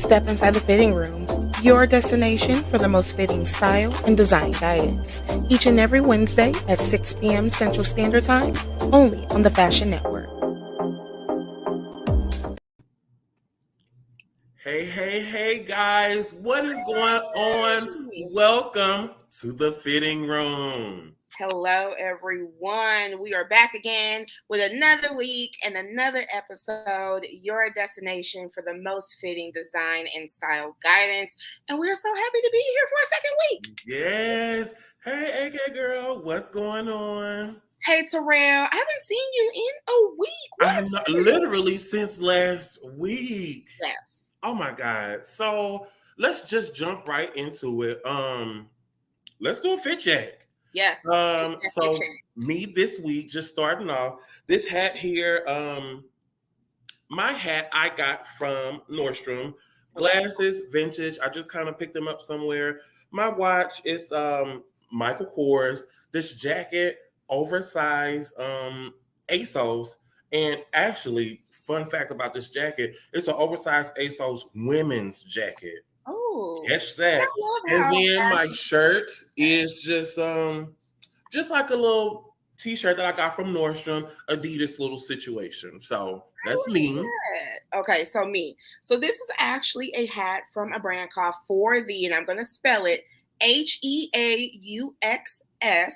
Step inside the fitting room, your destination for the most fitting style and design guidance. Each and every Wednesday at 6 p.m. Central Standard Time, only on the Fashion Network. Hey, guys, what is going on? Welcome to the fitting room. Hello, everyone. We are back again with another week and another episode, your destination for the most fitting design and style guidance. And we're so happy to be here for a second week. Yes. Hey, AK girl, what's going on? Hey, Terrell, I haven't seen you in a week. Literally since last week. Yes. Oh my God. So let's just jump right into it. Let's do a fit check. Yes. So me this week, just starting off, this hat here, my hat I got from Nordstrom. Glasses, vintage. I just kind of picked them up somewhere. My watch is Michael Kors. This jacket, oversized ASOS. And actually, fun fact about this jacket, it's an oversized ASOS women's jacket. Oh, catch that. And then my shirt is just like a little t-shirt that I got from Nordstrom, Adidas little situation. So that's me. Okay, so me. So this is actually a hat from a brand called For Thee, and I'm going to spell it Heaux,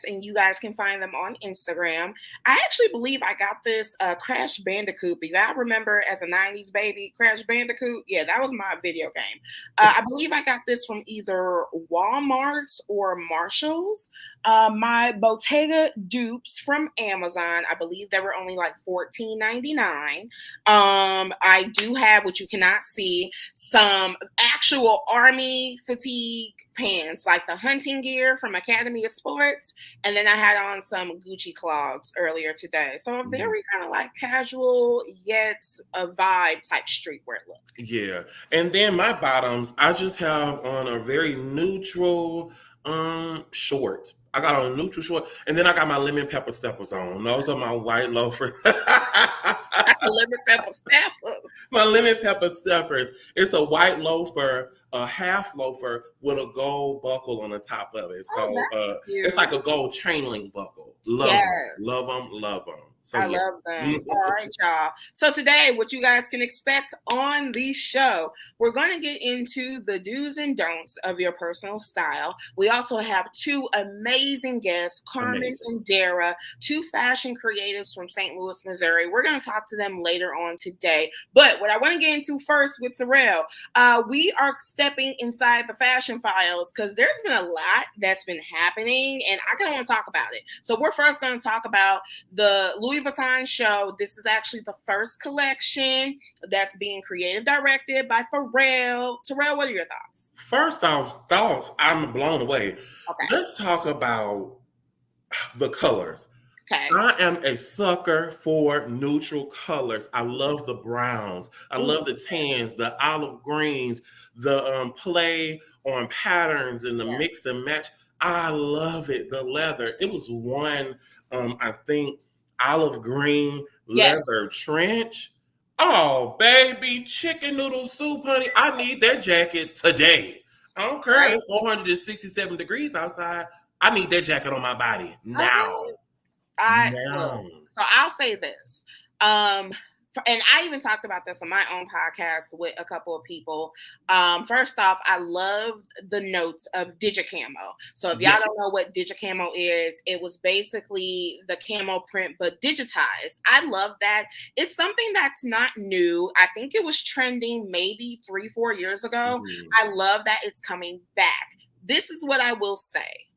and you guys can find them on Instagram. I actually believe I got this Crash Bandicoot. If I remember as a 90s baby, Crash Bandicoot, yeah, that was my video game. I believe I got this from either Walmart or Marshall's. My Bottega dupes from Amazon, I believe they were only like $14.99. I do have, what you cannot see, some actual army fatigue pants, like the hunting gear from Academy of Sports, and then I had on some Gucci clogs earlier today. So a very kind of like casual yet a vibe type streetwear look. Yeah, and then my bottoms, I just have on a very neutral short. I got on a neutral short, and then I got my lemon pepper steppers on. Those are my white loafers. Lemon pepper steppers. My lemon pepper steppers. It's a white loafer, a half loafer with a gold buckle on the top of it. So it's like a gold chain link buckle. Love them. So, I love them. All right, y'all. So today, what you guys can expect on the show, we're going to get into the do's and don'ts of your personal style. We also have two amazing guests, Carmen and Dara, two fashion creatives from St. Louis, Missouri. We're going to talk to them later on today. But what I want to get into first with Terrell, we are stepping inside the fashion files because there's been a lot that's been happening, and I kind of want to talk about it. So we're first going to talk about the Louis Vuitton show. This is actually the first collection that's being creative directed by Pharrell. Terrell, what are your thoughts? First off, I'm blown away. Okay. Let's talk about the colors. Okay. I am a sucker for neutral colors. I love the browns. I love the tans, the olive greens, the play on patterns and the mix and match. I love it. The leather. It was one, I think, olive green leather trench. Oh, baby, chicken noodle soup, honey. I need that jacket today. I don't care. It's 467 degrees outside. I need that jacket on my body now. So I'll say this. And I even talked about this on my own podcast with a couple of people. First off, I love the notes of Digicamo. So if y'all don't know what Digicamo is, it was basically the camo print, but digitized. I love that. It's something that's not new. I think it was trending maybe 3-4 years ago. I love that it's coming back. This is what I will say.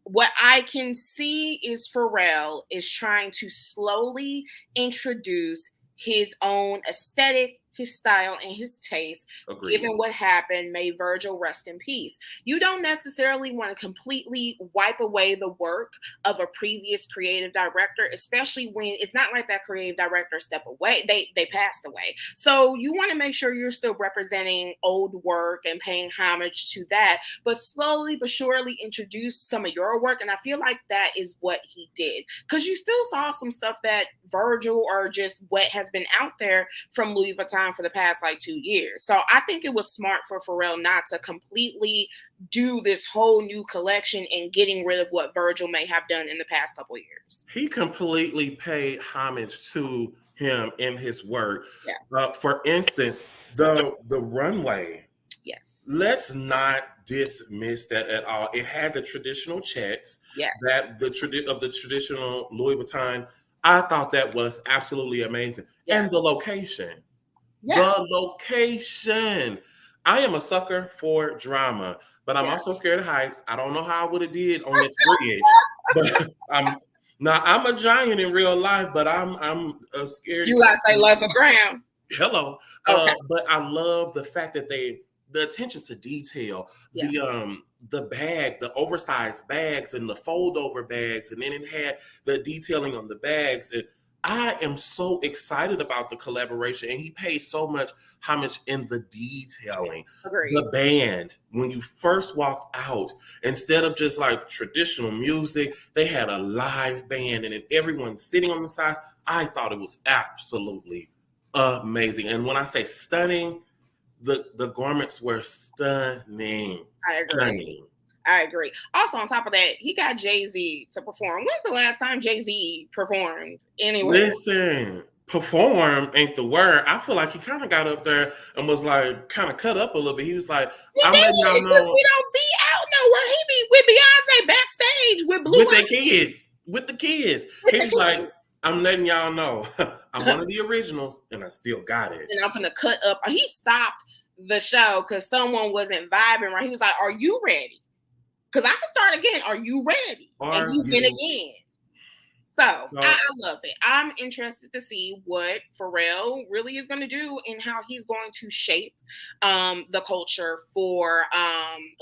What I can see is Pharrell is trying to slowly introduce his own aesthetic, his style, and his taste. Agreed. Given what happened, may Virgil rest in peace. You don't necessarily want to completely wipe away the work of a previous creative director, especially when it's not like that creative director stepped away. They passed away. So you want to make sure you're still representing old work and paying homage to that, but slowly but surely introduce some of your work. And I feel like that is what he did, because you still saw some stuff that Virgil or just what has been out there from Louis Vuitton Time for the past like 2 years. So I think it was smart for Pharrell not to completely do this whole new collection and getting rid of what Virgil may have done in the past couple years. He completely paid homage to him in his work. Yeah. For instance, the runway. Yes. Let's not dismiss that at all. It had the traditional checks, Yeah. that the traditional Louis Vuitton. I thought that was absolutely amazing. Yeah. And the location. Yeah. The location. I am a sucker for drama, but I'm also scared of heights. I don't know how I would have did on this bridge, but I'm a giant in real life, but I'm scared. You gotta say less of ground. Hello. Okay. But I love the fact that the attention to detail, the bag, the oversized bags and the fold over bags, and then it had the detailing on the bags. And I am so excited about the collaboration, and he paid so much homage in the detailing. Agreed. The band, when you first walked out, instead of just like traditional music, they had a live band, and then everyone sitting on the sides. I thought it was absolutely amazing. And when I say stunning, the garments were stunning. I agree. Also, on top of that, he got Jay-Z to perform. When's the last time Jay-Z performed anyway? Listen, perform ain't the word. I feel like he kind of got up there and was like kind of cut up a little bit. He was like, I'm letting y'all know. We don't be out nowhere. He be with Beyonce backstage with Blue with their kids. With the kids. He was like, I'm letting y'all know I'm one of the originals and I still got it. And I'm gonna cut up. He stopped the show because someone wasn't vibing right. He was like, are you ready? Because I can start again. Are you ready? And you win again. So I love it. I'm interested to see what Pharrell really is going to do and how he's going to shape the culture for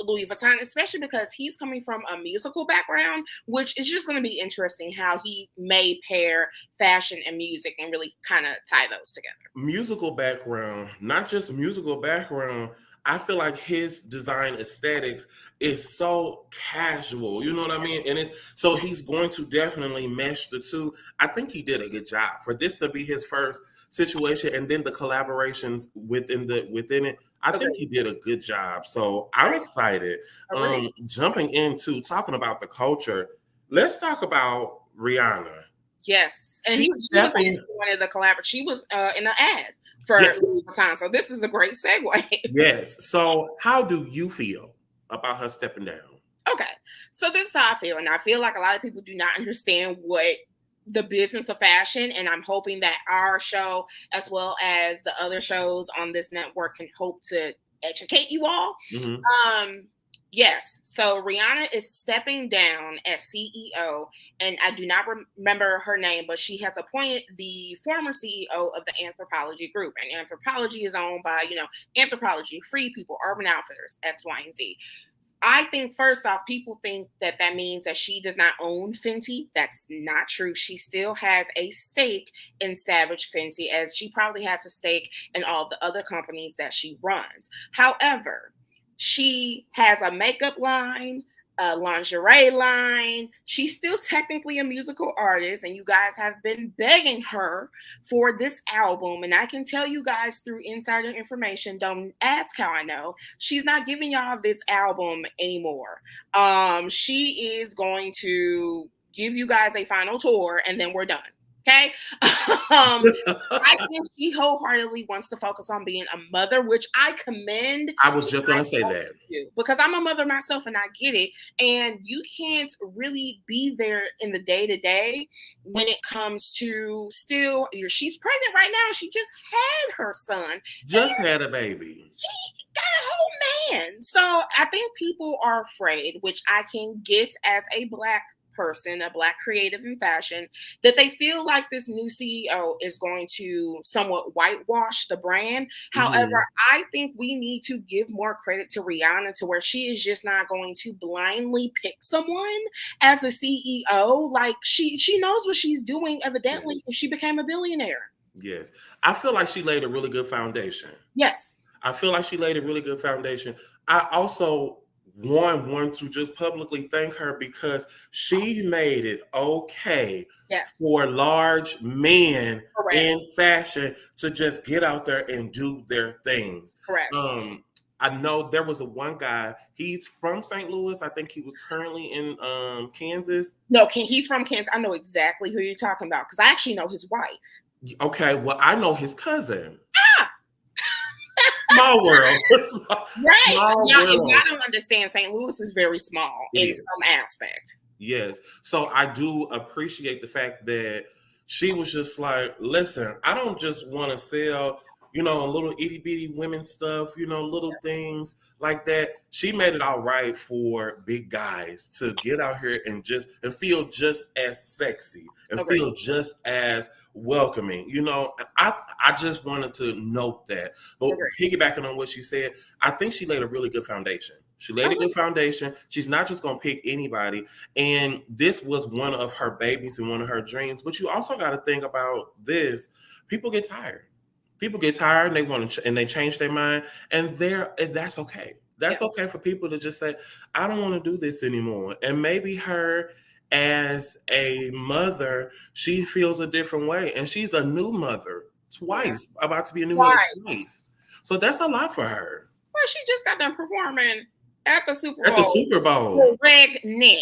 Louis Vuitton, especially because he's coming from a musical background, which is just going to be interesting how he may pair fashion and music and really kind of tie those together. Musical background, not just musical background. I feel like his design aesthetics is so casual, you know what I mean? And it's so he's going to definitely mesh the two. I think he did a good job for this to be his first situation, and then the collaborations within it. I think he did a good job. So I'm excited. Jumping into talking about the culture, let's talk about Rihanna. Yes, and he was one of the collaborators. She was in an ad for Louis Vuitton. So this is a great segue. Yes. So how do you feel about her stepping down? Okay. So this is how I feel. And I feel like a lot of people do not understand what the business of fashion. And I'm hoping that our show, as well as the other shows on this network, can hope to educate you all. Mm-hmm. Yes. So Rihanna is stepping down as CEO, and I do not remember her name, but she has appointed the former CEO of the Anthropologie Group. And Anthropologie is owned by, Anthropologie, Free People, Urban Outfitters, X, Y, and Z. I think first off, people think that means that she does not own Fenty. That's not true. She still has a stake in Savage Fenty, as she probably has a stake in all the other companies that she runs. However, she has a makeup line, a lingerie line. She's still technically a musical artist, and you guys have been begging her for this album. And I can tell you guys through insider information, don't ask how I know, she's not giving y'all this album anymore. She is going to give you guys a final tour, and then we're done. Okay. I think she wholeheartedly wants to focus on being a mother, which I commend. I was just going to say that. Because I'm a mother myself and I get it. And you can't really be there in the day to day when it comes to she's pregnant right now. She just had her son. Just had a baby. She got a whole man. So I think people are afraid, which I can get as a Black person, a Black creative in fashion, that they feel like this new CEO is going to somewhat whitewash the brand. However, I think we need to give more credit to Rihanna, to where she is just not going to blindly pick someone as a CEO. Like she knows what she's doing, evidently, if she became a billionaire. Yes. I feel like she laid a really good foundation. Yes. I feel like she laid a really good foundation. I also want to just publicly thank her because she made it okay Yes, for large men correct, in fashion to just get out there and do their things. correct. I know there was a one guy, he's from St. Louis. I think he was currently in Kansas. No, he's from Kansas. I know exactly who you're talking about because I actually know his wife. Okay, well, I know his cousin. Ah, Small world. right. Small Y'all, if world. y'all don't understand, St. Louis is very small It in is. some aspect. Yes. So I do appreciate the fact that she was just like, listen, I don't just want to sell, little itty bitty women stuff, little things like that. She made it all right for big guys to get out here and feel just as sexy and Agreed. feel just as welcoming. I just wanted to note that. But Agreed. piggybacking on what she said, I think she laid a really good foundation. She laid a good foundation. She's not just going to pick anybody. And this was one of her babies and one of her dreams. But you also got to think about this. People get tired. People get tired and they want to, and they change their mind. And that's okay. That's okay for people to just say, I don't want to do this anymore. And maybe her as a mother, she feels a different way. And she's a new mother twice, about to be a new mother twice. So that's a lot for her. Well, she just got done performing at the Super Bowl. At the Super Bowl. Pregnant.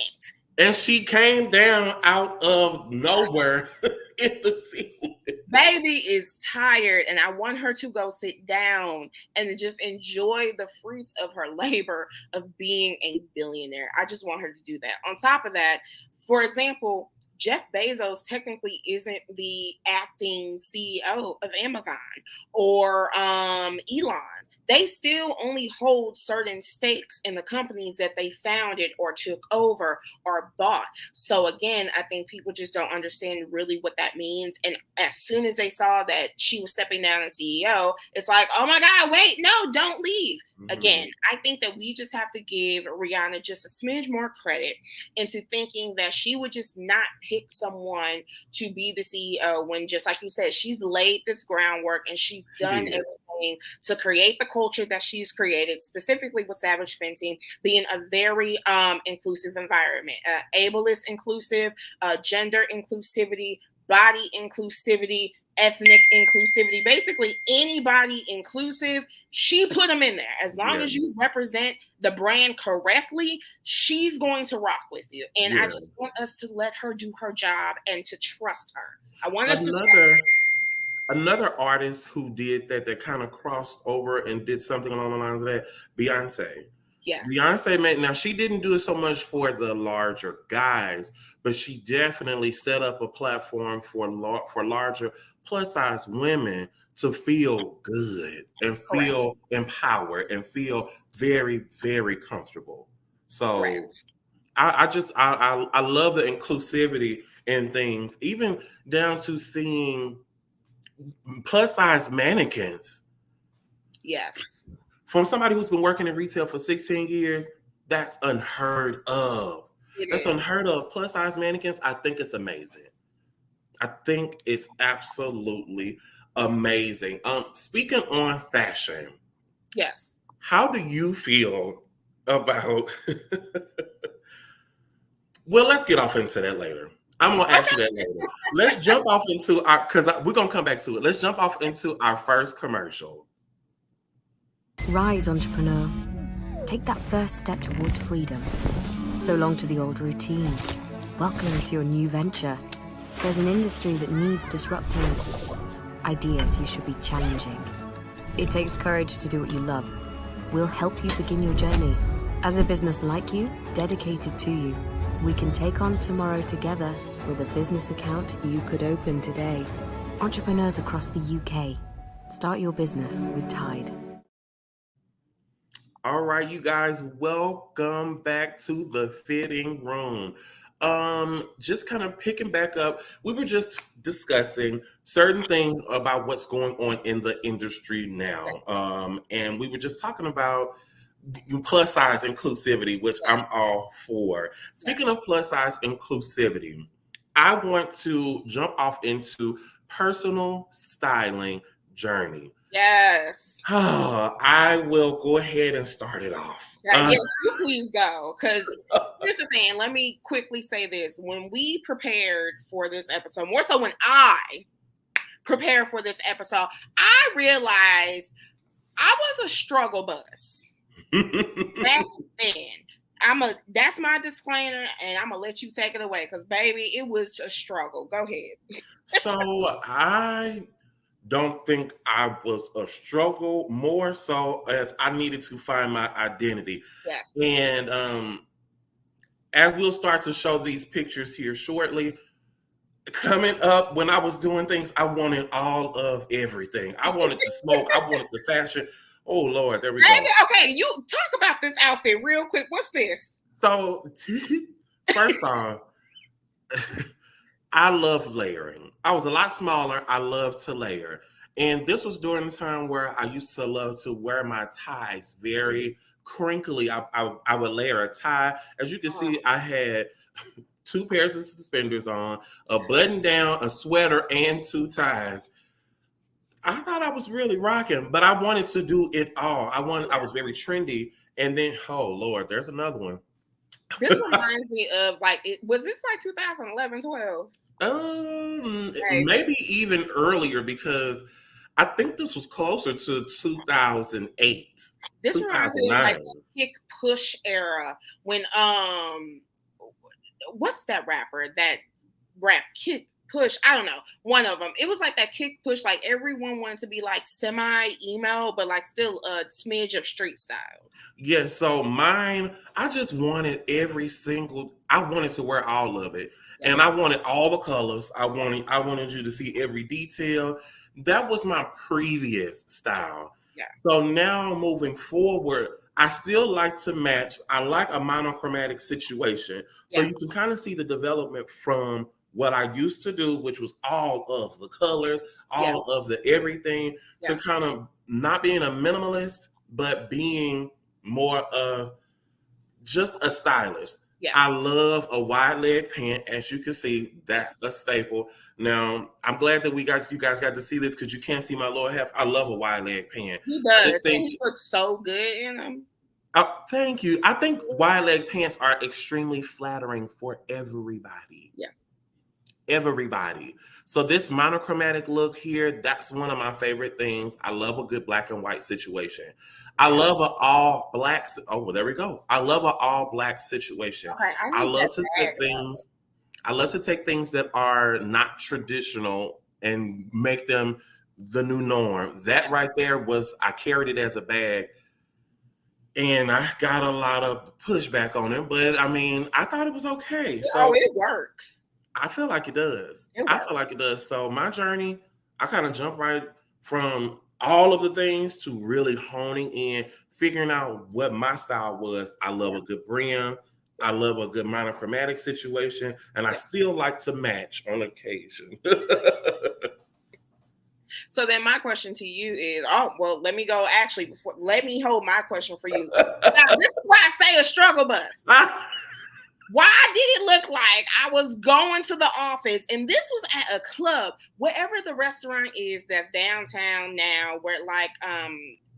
And she came down out of nowhere in the scene. Baby is tired, and I want her to go sit down and just enjoy the fruits of her labor of being a billionaire. I just want her to do that. On top of that, for example, Jeff Bezos technically isn't the acting CEO of Amazon or Elon. They still only hold certain stakes in the companies that they founded or took over or bought. So again, I think people just don't understand really what that means. And as soon as they saw that she was stepping down as CEO, it's like, oh my God, wait, no, don't leave. Mm-hmm. Again, I think that we just have to give Rihanna just a smidge more credit into thinking that she would just not pick someone to be the CEO when, just like you said, she's laid this groundwork and she's done everything to create the culture that she's created, specifically with Savage Fenty being a very inclusive environment, ableist inclusive, gender inclusivity, body inclusivity, ethnic inclusivity, basically anybody inclusive, she put them in there. As long as you represent the brand correctly, she's going to rock with you. And I just want us to let her do her job and to trust her. I want us to Another artist who did that kind of crossed over and did something along the lines of that, Beyonce. Yeah. Beyonce now she didn't do it so much for the larger guys, but she definitely set up a platform for larger plus size women to feel good and feel empowered and feel very, very comfortable. So I love the inclusivity in things, even down to seeing plus size mannequins. Yes. From somebody who's been working in retail for 16 years, that's unheard of. That's unheard of. Plus size mannequins, I think it's amazing. I think it's absolutely amazing. Speaking on fashion. Yes. How do you feel about well, let's get off into that later. I'm gonna ask you that later. Let's jump off into because we're gonna come back to it. Let's jump off into our first commercial. Rise, entrepreneur. Take that first step towards freedom. So long to the old routine. Welcome to your new venture. There's an industry that needs disrupting. Ideas you should be challenging. It takes courage to do what you love. We'll help you begin your journey. As a business like you, dedicated to you, we can take on tomorrow together with a business account you could open today. Entrepreneurs across the UK. Start your business with Tide. All right, you guys, welcome back to the fitting room. Just kind of picking back up, we were just discussing certain things about what's going on in the industry now. And we were just talking about plus size inclusivity, which I'm all for. Speaking of plus size inclusivity, I want to jump off into personal styling journey. Yes. I will go ahead and start it off. Yes, you please go. Because here's the thing. Let me quickly say this. When we prepared for this episode, more so when I prepared for this episode, I realized I was a struggle bus back then. That's my disclaimer, and I'm gonna let you take it away because baby, it was a struggle. Go ahead. So I don't think I was a struggle, more so as I needed to find my identity. Yes. And as we'll start to show these pictures here shortly, coming up when I was doing things, I wanted all of everything. I wanted the smoke, I wanted the fashion. Oh Lord, there we go. Okay, you talk about this outfit real quick. What's this? So first off, I love layering. I was a lot smaller. I love to layer. And this was during the time where I used to love to wear my ties very crinkly. I would layer a tie. As you can see, I had 2 pairs of suspenders on, a button down, a sweater, and 2 ties. I thought I was really rocking, but I wanted to do it all. I was very trendy. And then, oh Lord, there's another one. This reminds me of was this like 2011, 12? Maybe even earlier because I think this was closer to 2008. This reminds me of like the kick push era when what's that rapper that rap kick push? I don't know. One of them. It was like that kick push. Like everyone wanted to be like semi emo, but like still a smidge of street style. Yeah. So mine, I just wanted I wanted to wear all of it. Yeah. And I wanted all the colors. I wanted you to see every detail. That was my previous style. Yeah. So now moving forward, I still like to match. I like a monochromatic situation. So you can kind of see the development from what I used to do, which was all of the colors, all of the everything, to kind of not being a minimalist, but being more of just a stylist. Yeah. I love a wide leg pant. As you can see, that's a staple. Now, I'm glad that you guys got to see this because you can't see my lower half. I love a wide leg pant. He does. And he looks so good in them. Thank you. I think wide leg pants are extremely flattering for everybody. Yeah. Everybody. So this monochromatic look here, that's one of my favorite things. I love a good black and white situation. I love an all black. Oh, well, there we go. I love an all black situation. Okay, I love to take things. I love to take things that are not traditional and make them the new norm. That right there I carried it as a bag. And I got a lot of pushback on it, but I mean, I thought it was okay. So it works. I feel like it does. I feel like it does. So my journey, I kind of jumped right from all of the things to really honing in, figuring out what my style was. I love a good brim. I love a good monochromatic situation. And I still like to match on occasion. So then my question to you is, let me go let me hold my question for you. Now, this is why I say a struggle bus. Why did it look like I was going to the office and this was at a club, wherever the restaurant is that's downtown now, where like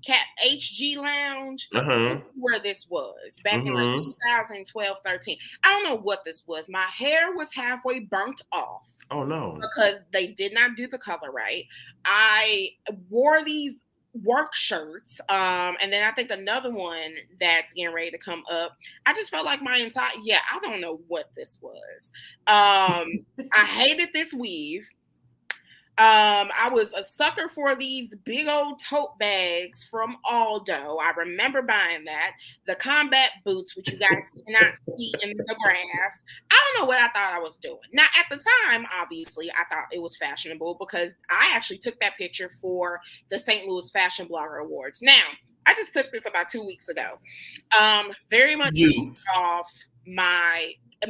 Cat HG Lounge, this is where this was back in like 2012, 13. I don't know what this was. My hair was halfway burnt off. Oh no. Because they did not do the color right. I wore these work shirts. And then I think another one that's getting ready to come up. I just felt like I don't know what this was. I hated this weave. I was a sucker for these big old tote bags from Aldo. I remember buying that. The combat boots, which you guys cannot see in the grass. I don't know what I thought I was doing. Now, at the time, obviously, I thought it was fashionable because I actually took that picture for the St. Louis Fashion Blogger Awards. Now, I just took this about 2 weeks ago. Very much off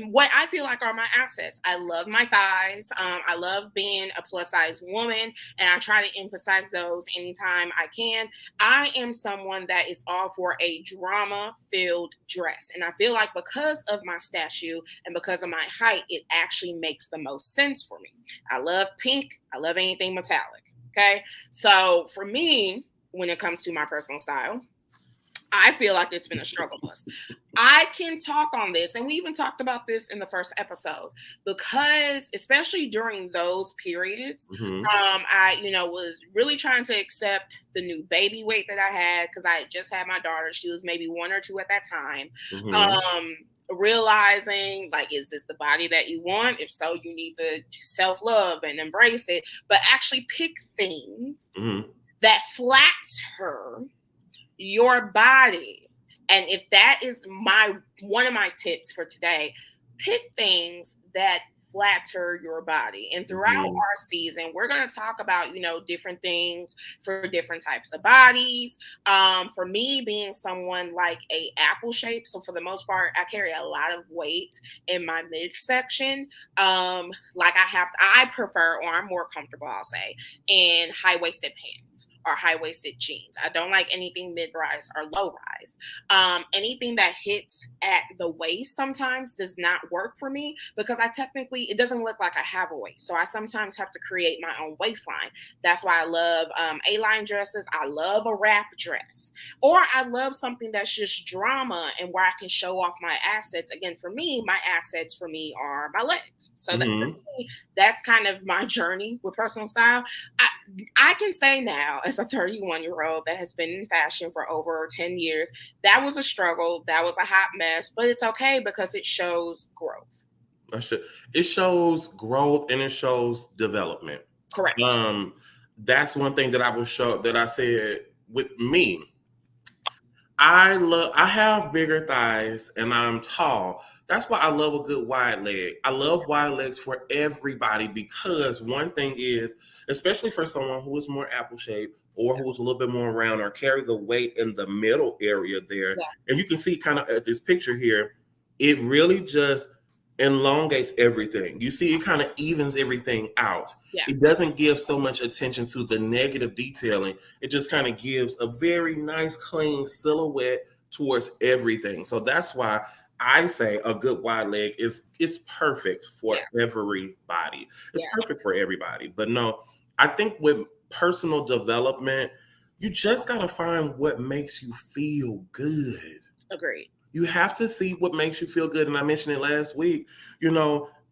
what I feel like are my assets. I love my thighs. I love being a plus size woman, and I try to emphasize those anytime I can. I am someone that is all for a drama-filled dress, and I feel like because of my stature and because of my height, it actually makes the most sense for me. I love pink. I love anything metallic. Okay, so for me, when it comes to my personal style, I feel like it's been a struggle bus. I can talk on this, and we even talked about this in the first episode, because especially during those periods, I, was really trying to accept the new baby weight that I had, because I had just had my daughter. She was maybe 1 or 2 at that time. Realizing, like, is this the body that you want? If so, you need to self-love and embrace it, but actually pick things that flatter your body. And if that is one of my tips for today, pick things that flatter your body. And throughout our season, we're going to talk about, different things for different types of bodies. For me, being someone like a apple shape, so for the most part, I carry a lot of weight in my midsection. I prefer, or I'm more comfortable, I'll say, in high-waisted pants or high-waisted jeans. I don't like anything mid-rise or low-rise. Anything that hits at the waist sometimes does not work for me, because it doesn't look like I have a waist. So I sometimes have to create my own waistline. That's why I love A-line dresses. I love a wrap dress, or I love something that's just drama and where I can show off my assets. Again, for me, my assets are my legs. So that's kind of my journey with personal style. I can say now, as a 31-year-old that has been in fashion for over 10 years, that was a struggle. That was a hot mess, but it's okay, because it shows growth. It shows growth and it shows development. Correct. That's one thing that I said with me. I have bigger thighs and I'm tall. That's why I love a good wide leg. I love wide legs for everybody, because one thing is, especially for someone who is more apple shaped or who's a little bit more round or carry the weight in the middle area there. Yeah. And you can see kind of at this picture here, it really just elongates everything. You see, it kind of evens everything out. Yeah. It doesn't give so much attention to the negative detailing. It just kind of gives a very nice, clean silhouette towards everything. So that's why I say a good wide leg it's perfect for everybody. It's perfect for everybody. But no, I think with personal development, you just got to find what makes you feel good. Agreed. You have to see what makes you feel good. And I mentioned it last week,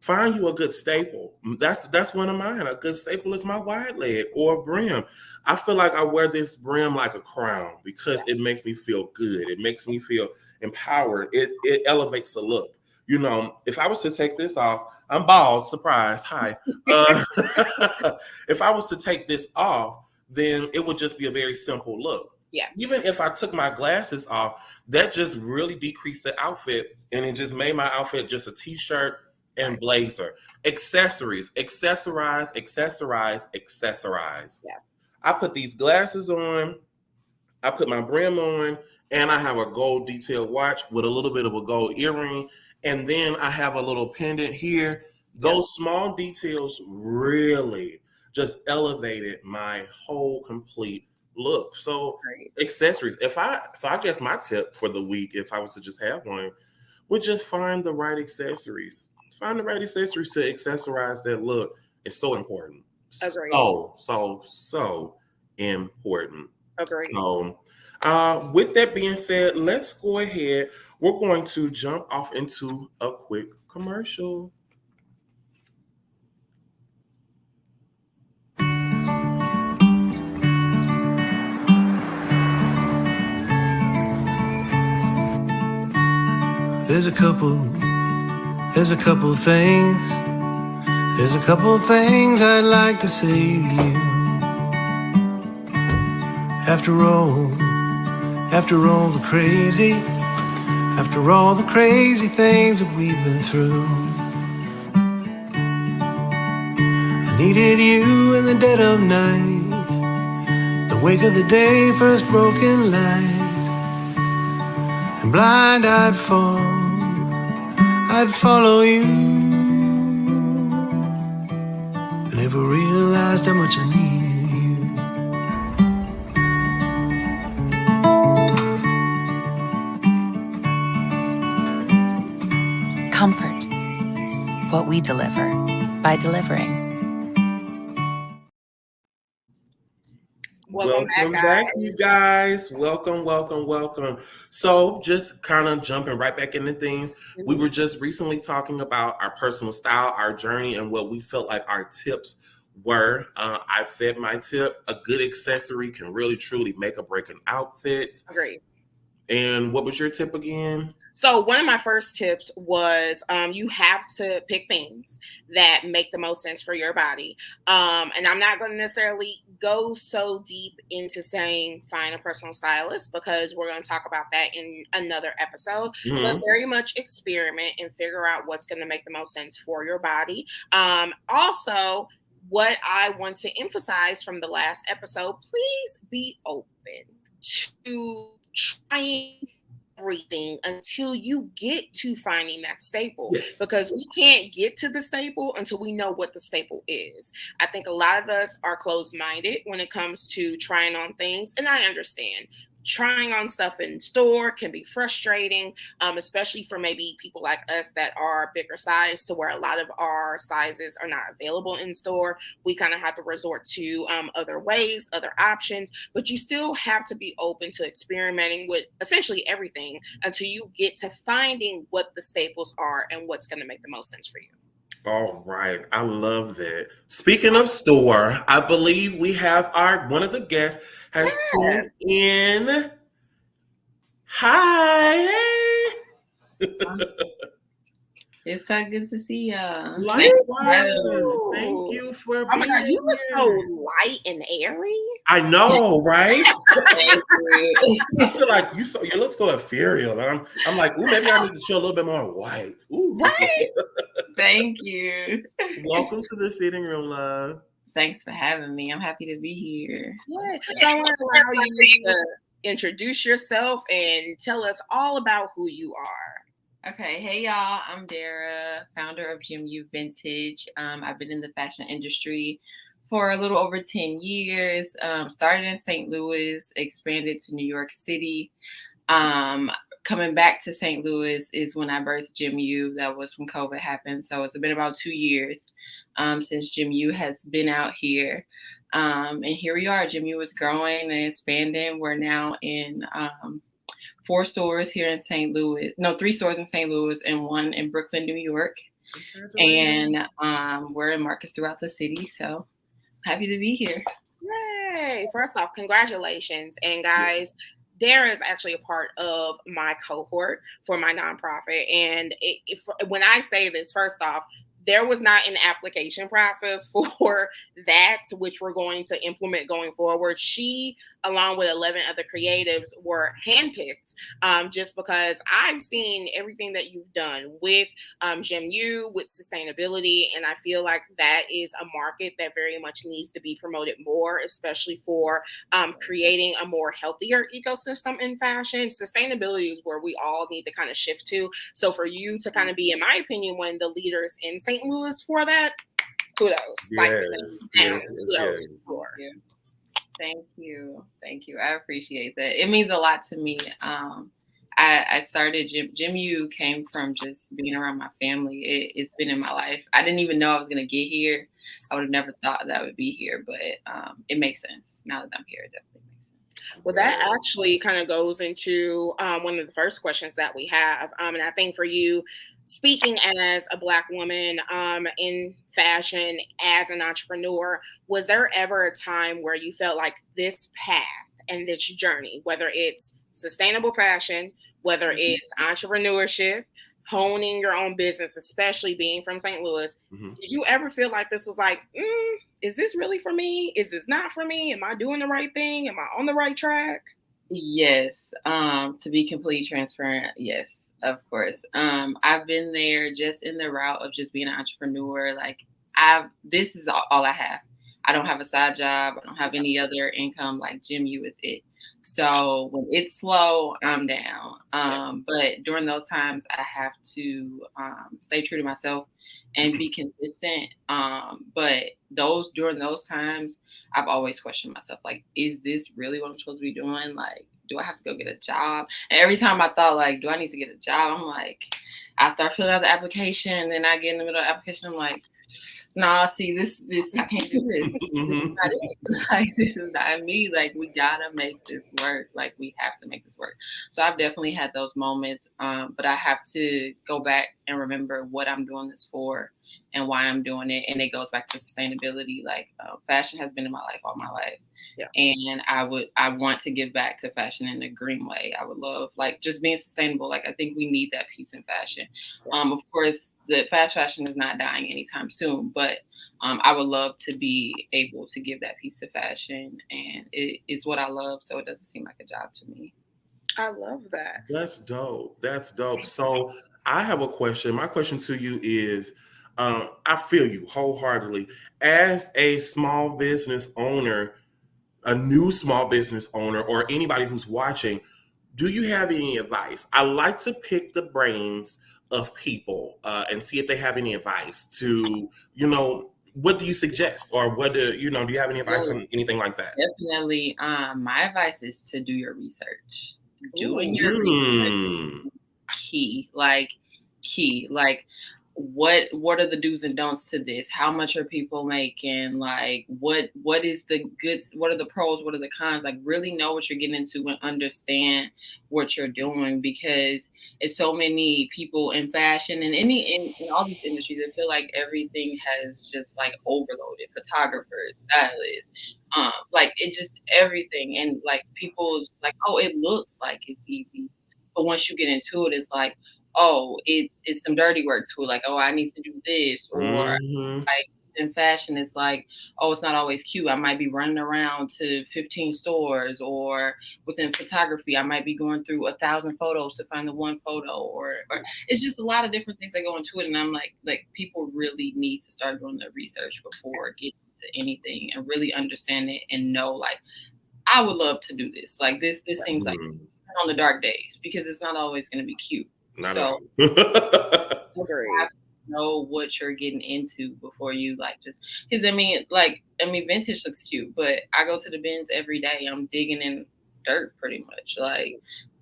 find you a good staple. That's one of mine. A good staple is my wide leg or brim. I feel like I wear this brim like a crown, because it makes me feel good. It makes me feel empowered. It elevates the look. If I was to take this off, I'm bald, surprise, hi. If I was to take this off, then it would just be a very simple look. Yeah. Even if I took my glasses off, that just really decreased the outfit, and it just made my outfit just a t-shirt and blazer. Accessories, accessorize. Yeah. I put these glasses on, I put my brim on, and I have a gold detailed watch with a little bit of a gold earring, and then I have a little pendant here. Those small details really just elevated my whole complete look. So accessories. I guess my tip for the week, if I was to just have one, would just find the right accessories. Find the right accessories to accessorize that look. It's so important. Agreed. So important. Agreed. With that being said, let's go ahead. We're going to jump off into a quick commercial. There's a couple things. There's a couple things I'd like to say to you. After all the crazy things that we've been through, I needed you in the dead of night, the wake of the day, first broken light. And blind I'd fall, I'd follow you. I never realized how much I needed you. Comfort. What we deliver by delivering. Welcome back, back, guys. you guys. Welcome. So, just kind of jumping right back into things. We were just recently talking about our personal style, our journey, and what we felt like our tips were. I've said my tip: a good accessory can really, truly make or break an outfit. Agreed. And what was your tip again? So one of my first tips was you have to pick things that make the most sense for your body. And I'm not going to necessarily go so deep into saying find a personal stylist because we're going to talk about that in another episode. But very much experiment and figure out what's going to make the most sense for your body. Also, what I want to emphasize from the last episode, please be open to trying everything until you get to finding that staple, because we can't get to the staple until we know what the staple is. I think a lot of us are closed-minded when it comes to trying on things, and I understand trying on stuff in store can be frustrating, especially for maybe people like us that are bigger size, to where a lot of our sizes are not available in store. We kind of have to resort to other ways, other options, but you still have to be open to experimenting with essentially everything until you get to finding what the staples are and what's going to make the most sense for you. All right. I love that. Speaking of store, I believe we have one of the guests has tuned in. Hi. It's so good to see y'all. Likewise. Thank you for being God, you look here. so light and airy. I know, right? Thank you. I feel like you look so ethereal. And I'm like, ooh, maybe I need to show a little bit more white. Ooh. Right? Thank you. Welcome to the fitting room, love. Thanks for having me. I'm happy to be here. Yeah. So I want to allow you to introduce yourself and tell us all about who you are. Okay. Hey, y'all. I'm Dara, founder of Jim U Vintage. I've been in the fashion industry for a little over 10 years. Started in St. Louis, expanded to New York City. Coming back to St. Louis is when I birthed Jim U. That was when COVID happened. So it's been about 2 years since Jim U has been out here. And here we are. Jim U is growing and expanding. We're now in 4 stores here in St. Louis. No, 3 stores in St. Louis and 1 in Brooklyn, New York. And we're in markets throughout the city. So happy to be here. Yay. First off, congratulations. And guys, Dara is actually a part of my cohort for my nonprofit. And when I say this, first off, there was not an application process for that, which we're going to implement going forward. She, along with 11 other creatives, were handpicked just because I've seen everything that you've done with Jim U, with sustainability. And I feel like that is a market that very much needs to be promoted more, especially for creating a more healthier ecosystem in fashion. Sustainability is where we all need to kind of shift to. So for you to kind of be, in my opinion, one of the leaders in St. Louis for that, kudos. Yes. Thank you. I appreciate that. It means a lot to me. I started Jim U came from just being around my family. It's been in my life. I didn't even know I was going to get here. I would have never thought that I would be here, but it makes sense. Now that I'm here, it definitely makes sense. Well, that actually kind of goes into one of the first questions that we have. And I think for you, speaking as a Black woman in fashion, as an entrepreneur, was there ever a time where you felt like this path and this journey, whether it's sustainable fashion, whether it's entrepreneurship, honing your own business, especially being from St. Louis, did you ever feel like this was like, is this really for me? Is this not for me? Am I doing the right thing? Am I on the right track? Yes. To be completely transparent, yes. Of course. I've been there just in the route of just being an entrepreneur. Like this is all I have. I don't have a side job. I don't have any other income. Like Jim U is it. So when it's slow, I'm down. But during those times, I have to stay true to myself and be consistent. But during those times, I've always questioned myself, like, is this really what I'm supposed to be doing? Like, do I have to go get a job? And every time I thought, like, do I need to get a job? I'm like, I start filling out the application, and then I get in the middle of the application, I'm like, nah, see, this, I can't do this. This is not it. Like, this is not me. Like, we gotta make this work. Like, we have to make this work. So I've definitely had those moments, but I have to go back and remember what I'm doing this for and why I'm doing it. And it goes back to sustainability. Like, fashion has been in my life all my life. Yeah. And I want to give back to fashion in a green way. I would love, like, just being sustainable. Like, I think we need that piece in fashion. Of course, the fast fashion is not dying anytime soon, but I would love to be able to give that piece to fashion, and it is what I love. So it doesn't seem like a job to me. I love that. That's dope. That's dope. So I have a question. My question to you is, I feel you wholeheartedly. As a small business owner, a new small business owner, or anybody who's watching, do you have any advice? I like to pick the brains of people and see if they have any advice to, what do you suggest? Or what do you have any advice on anything like that? Definitely. My advice is to do your research. Doing your research is key. Like, what are the do's and don'ts to this? How much are people making? Like, what is the goods? What are the pros? What are the cons? Like, really know what you're getting into and understand what you're doing, because it's so many people in fashion and in all these industries. I feel like everything has just like overloaded. Photographers, stylists, like, it just everything. And like, people like, oh, it looks like it's easy, but once you get into it, it's like, oh, it's some dirty work to it. Like, oh, I need to do this. Or like in fashion, it's like, oh, it's not always cute. I might be running around to 15 stores, or within photography, I might be going through 1,000 photos to find the one photo, or it's just a lot of different things that go into it. And I'm like people really need to start doing their research before getting to anything and really understand it and know, like, I would love to do this. Like, this seems like on the dark days, because it's not always going to be cute. Not so you have to know what you're getting into before you, like, just because I mean, vintage looks cute, but I go to the bins every day. I'm digging in dirt pretty much. Like,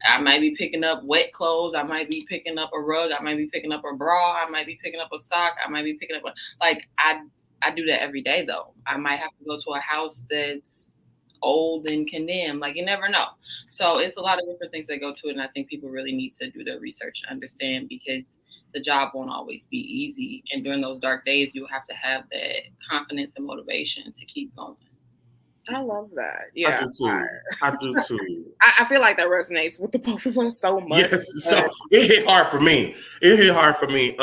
I might be picking up wet clothes. I might be picking up a rug. I might be picking up a bra. I might be picking up a sock. I might be picking up I do that every day though. I might have to go to a house that's old and condemned. Like, you never know. So it's a lot of different things that go to it, and I think people really need to do their research and understand, because the job won't always be easy, and during those dark days you have to have that confidence and motivation to keep going. I love that. Yeah, I do too. I feel like that resonates with the both of us so much. Yes, so it hit hard for me.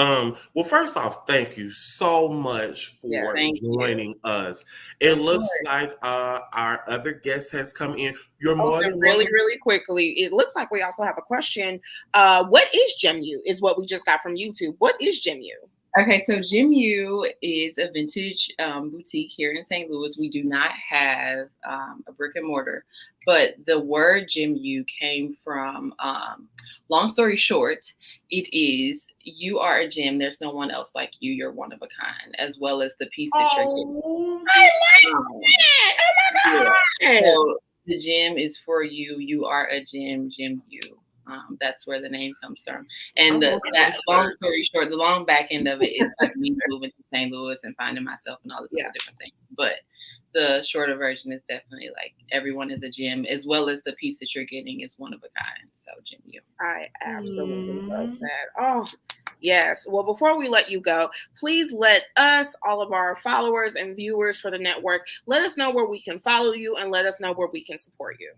Well, first off, thank you so much for joining us. It looks like our other guest has come in. You're more than really quickly. It looks like we also have a question. What is GemU? Is what we just got from YouTube. What is GemU? Okay, so GemU is a vintage boutique here in St. Louis. We do not have a brick and mortar, but the word GemU came from, long story short, it is, you are a gem. There's no one else like you. You're one of a kind, as well as the piece that you're getting. I like that. Oh my God. Yeah. So the gem is for you. You are a gem, GemU. That's where the name comes from. And that long story short, the long back end of it is like me moving to St. Louis and finding myself and all this other different things. But the shorter version is definitely like, everyone is a gem, as well as the piece that you're getting is one of a kind. So GemU. I absolutely love that. Oh, yes. Well, before we let you go, please let us, all of our followers and viewers for the network, let us know where we can follow you, and let us know where we can support you.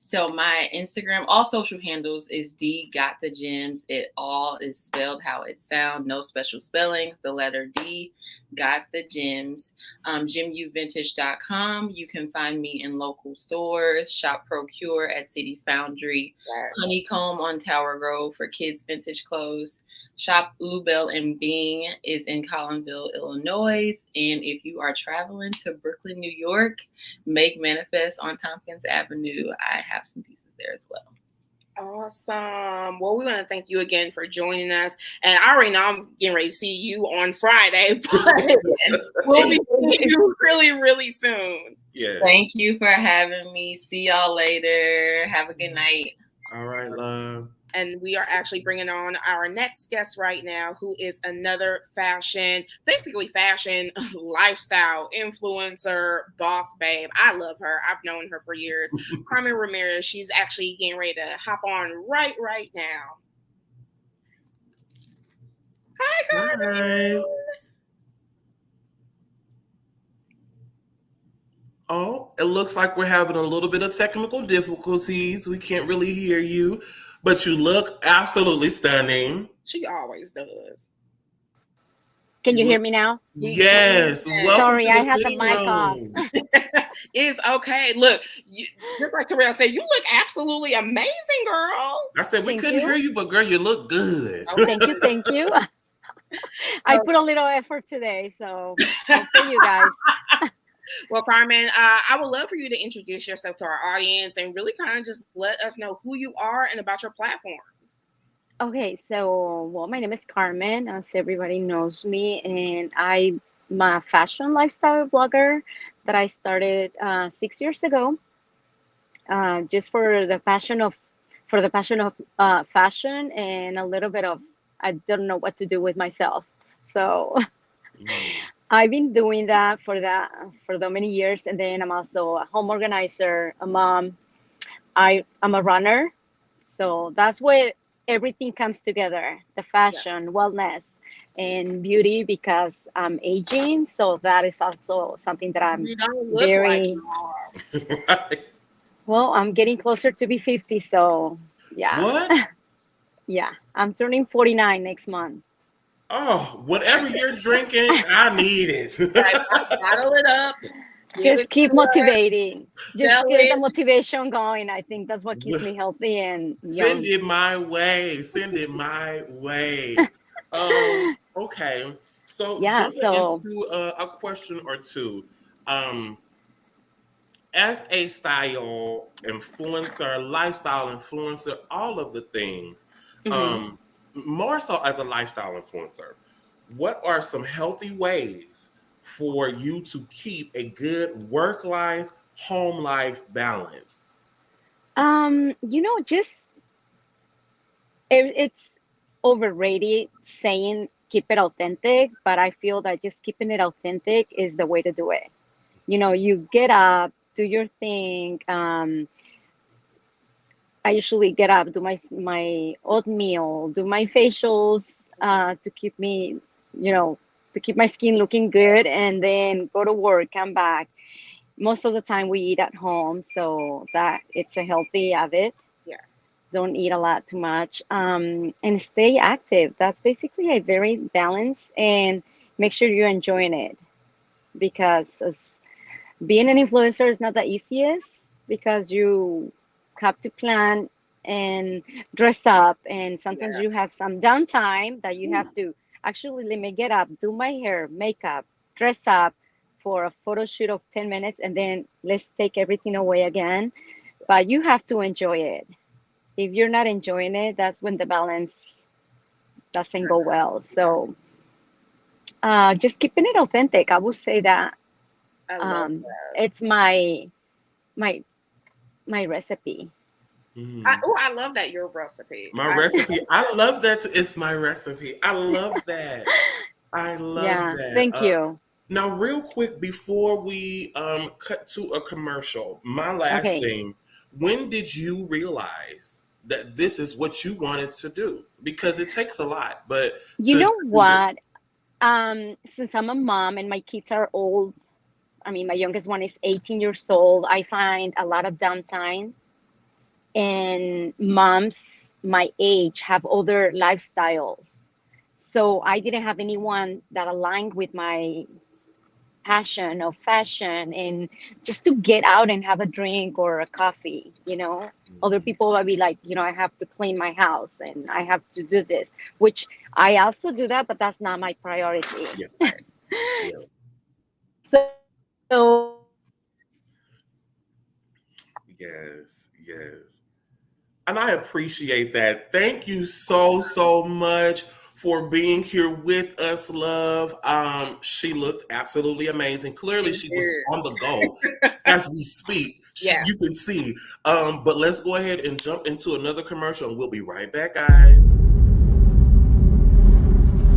So my Instagram, all social handles is D Got the Gems. It all is spelled how it sounds. No special spellings. The letter D Got the Gems. GemUvintage.com. You can find me in local stores. Shop Procure at City Foundry. Honeycomb on Tower Grove for kids' vintage clothes. Shop Bluebell and Bing is in Collinville, Illinois. And if you are traveling to Brooklyn, New York, Make Manifest on Tompkins Avenue. I have some pieces there as well. Awesome. Well, we want to thank you again for joining us. And I already know I'm getting ready to see you on Friday, but we'll be seeing you really, really soon. Yeah. Thank you for having me. See y'all later. Have a good night. All right, love. And we are actually bringing on our next guest right now, who is another basically fashion lifestyle influencer, boss babe. I love her. I've known her for years. Carmen Ramirez. She's actually getting ready to hop on right now. Hi, Carmen. Hi. Oh, it looks like we're having a little bit of technical difficulties. We can't really hear you, but you look absolutely stunning. She always does. Can you hear me now? Yes. Welcome Sorry, to the I had the fitting mic off. room. It's okay. Look, just like Terrell said, you look absolutely amazing, girl. I said we Thank couldn't you. hear you, but girl, you look good. Oh, thank you. I put a little effort today, so thanks for you guys. Well, Carmen, I would love for you to introduce yourself to our audience and really kind of just let us know who you are and about your platforms. Okay, so well, my name is Carmen, as everybody knows me, and I'm a fashion lifestyle blogger that I started 6 years ago, just for the passion of fashion and a little bit of I don't know what to do with myself. So I've been doing that for the many years, and then I'm also a home organizer, a mom. I'm a runner, so that's where everything comes together: the fashion, wellness, and beauty. Because I'm aging, so that is also something that I'm You don't look very like you are. Right. well. I'm getting closer to be 50, so yeah, What? yeah. I'm turning 49 next month. Oh, whatever you're drinking, I need it. Right, bottle it up. Give Just it keep to us, motivating. Just sell get the it. motivation going. I think that's what keeps me healthy and Send young. it my way. Send it my way. Okay. So Yeah, jumping so into a question or two. Um, as a lifestyle influencer, all of the things, mhm. um, more so as a lifestyle influencer, what are some healthy ways for you to keep a good work life, home life balance? Just it's overrated saying keep it authentic, but I feel that just keeping it authentic is the way to do it. You get up, do your thing. I usually get up, do my oatmeal, do my facials to keep me, you know, to keep my skin looking good, and then go to work, come back. Most of the time we eat at home, so that it's a healthy habit. Yeah. Don't eat a lot too much, and stay active. That's basically a very balanced, and make sure you're enjoying it, because being an influencer is not the easiest, because you have to plan and dress up, and sometimes Yeah. you have some downtime that you have to actually let me get up, do my hair, makeup, dress up for a photo shoot of 10 minutes, and then let's take everything away again. But you have to enjoy it. If you're not enjoying it, that's when the balance doesn't go well. So just keeping it authentic, I would say that I love it's my my recipe. Mm. I love that your recipe. My recipe. I love that. It's my recipe. I love that. I love Yeah, that. thank you. Now, real quick, before we cut to a commercial, my last Okay. thing, when did you realize that this is what you wanted to do? Because it takes a lot, but You to know do what? this. Since I'm a mom and my kids are old, I mean, my youngest one is 18 years old, I find a lot of downtime. And moms my age have other lifestyles. So I didn't have anyone that aligned with my passion of fashion, and just to get out and have a drink or a coffee. Other people will be like, I have to clean my house and I have to do this, which I also do that, but that's not my priority. Yeah, yeah. So Yes, yes. And I appreciate that. Thank you so, so much for being here with us, love. She looked absolutely amazing. Clearly, she was on the go. as we speak. Yeah. You can see. But let's go ahead and jump into another commercial, and we'll be right back, guys.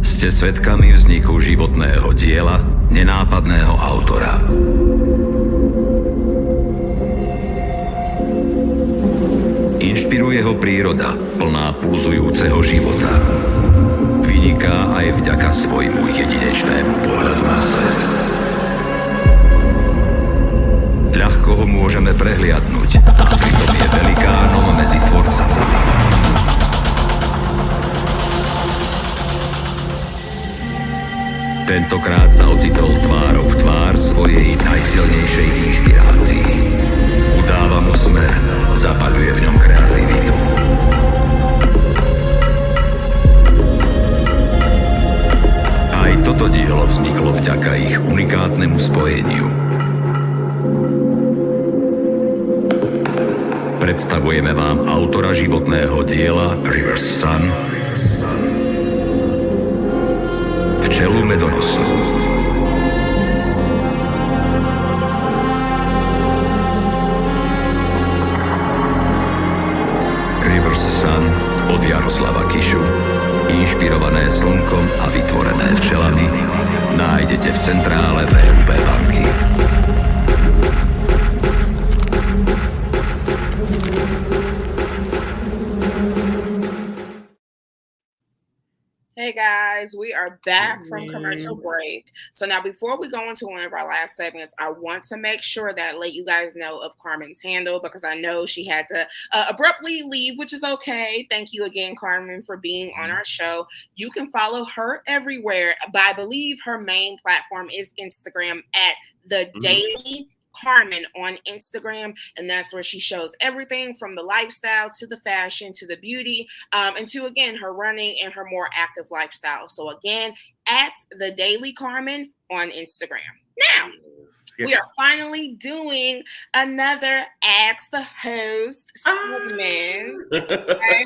Ste svedkami vzniku životného diela nenápadného autora. Inšpiruje ho príroda, plná pulzujúceho života. Vyniká aj vďaka svojmu jedinečnému pohľadu na svet. Ľahko ho môžeme prehliadnuť, a pritom je velikánom medzi tvorcami. Tentokrát sa ocitol tvárou v tvár svojej najsilnejšej inšpirácii. Udáva mu smer, zapaľuje v ňom kreativitu. Aj toto dielo vzniklo vďaka ich unikátnemu spojeniu. Predstavujeme vám autora životného diela River Sun, včelu medonosu. River Sun od Jaroslava Kišu, inšpirované slnkom a vytvorené včelami, nájdete v centrále VUB banky. Hey guys, we are back from commercial break. So now before we go into one of our last segments, I want to make sure that I let you guys know of Carmen's handle, because I know she had to abruptly leave, which is okay. Thank you again, Carmen, for being on our show. You can follow her everywhere, but I believe her main platform is Instagram at The Daily Carmen on Instagram, and that's where she shows everything from the lifestyle to the fashion to the beauty, and to, again, her running and her more active lifestyle. So again, at The Daily Carmen on Instagram. Now, we are finally doing another Ask the Host segment. Okay?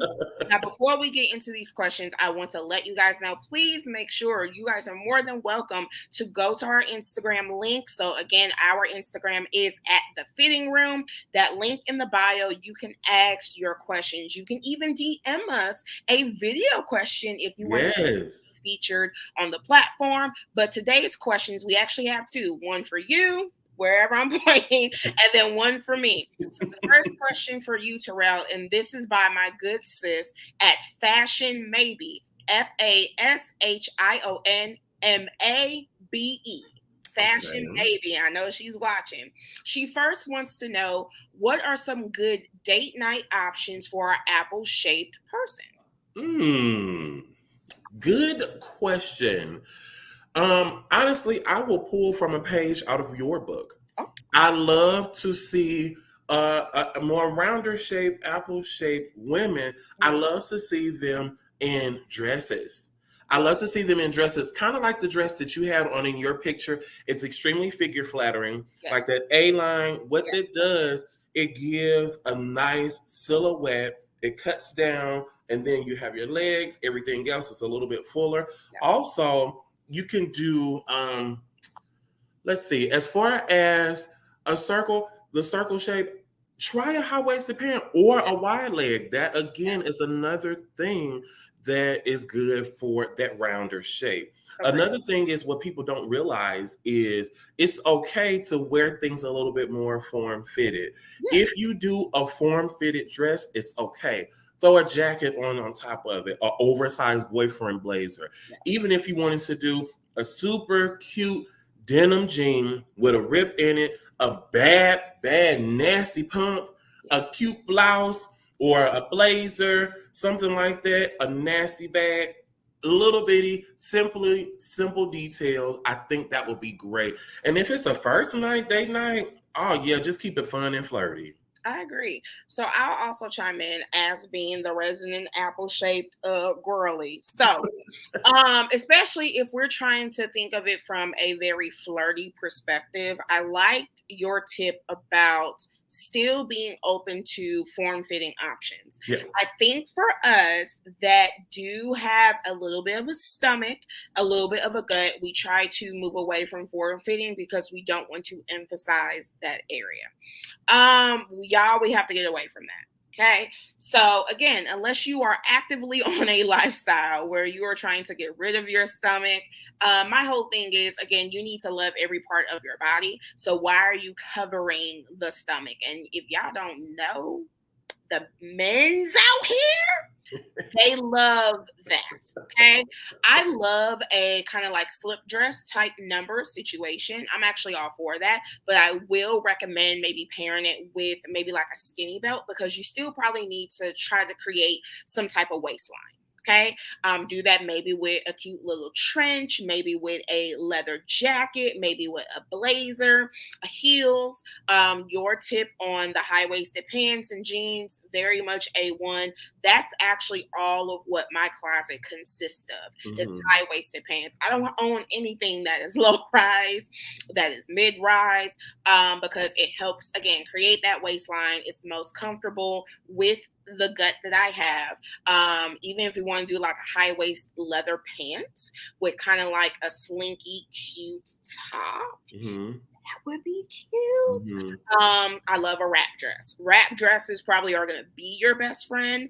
Now, before we get into these questions, I want to let you guys know, please make sure you guys are more than welcome to go to our Instagram link. So again, our Instagram is at The Fitting Room. That link in the bio, you can ask your questions. You can even DM us a video question if you want to be featured on the platform. But today's questions, we actually have two. One for you, wherever I'm pointing, and then one for me. So the first question for you, Terrell, and this is by my good sis at Fashion Maybe, FashionMabe. Fashion Maybe. I know she's watching. She first wants to know, what are some good date night options for our apple-shaped person? Good question. Honestly, I will pull from a page out of your book. I love to see a more rounder shaped, apple shaped women. I love to see them in dresses. I love to see them in dresses, kind of like the dress that you had on in your picture. It's extremely figure flattering, like that A-line. What it does, it gives a nice silhouette. It cuts down, and then you have your legs. Everything else is a little bit fuller. Also, you can do, let's see, as far as the circle shape, try a high-waisted pant or a wide leg. That, again, is another thing that is good for that rounder shape. Another thing is, what people don't realize is it's okay to wear things a little bit more form-fitted. If you do a form-fitted dress, it's okay. Throw a jacket on top of it, an oversized boyfriend blazer. Even if you wanted to do a super cute denim jean with a rip in it, a bad, nasty pump, a cute blouse, or a blazer, something like that, a nasty bag, little bitty, simple details. I think that would be great. And if it's a first night, date night, oh yeah, just keep it fun and flirty. I agree. So I'll also chime in as being the resident apple-shaped girly. So especially if we're trying to think of it from a very flirty perspective, I liked your tip about still being open to form-fitting options. Yeah. I think for us that do have a little bit of a stomach, a little bit of a gut, we try to move away from form-fitting because we don't want to emphasize that area. Y'all, we have to get away from that. Okay. So again, unless you are actively on a lifestyle where you are trying to get rid of your stomach, my whole thing is, again, you need to love every part of your body. So why are you covering the stomach? And if y'all don't know, the men's out here, they love that. Okay. I love a kind of like slip dress type number situation. I'm actually all for that, but I will recommend maybe pairing it with maybe like a skinny belt, because you still probably need to try to create some type of waistline. Okay. Do that maybe with a cute little trench, maybe with a leather jacket, maybe with a blazer, heels. Your tip on the high-waisted pants and jeans, very much A1. That's actually all of what my closet consists of, is high-waisted pants. I don't own anything that is low rise, that is mid rise, because it helps, again, create that waistline. It's the most comfortable with the gut that I have. Even if you want to do like a high waist leather pants with kind of like a slinky, cute top, that would be cute. I love a wrap dress. Wrap dresses probably are going to be your best friend.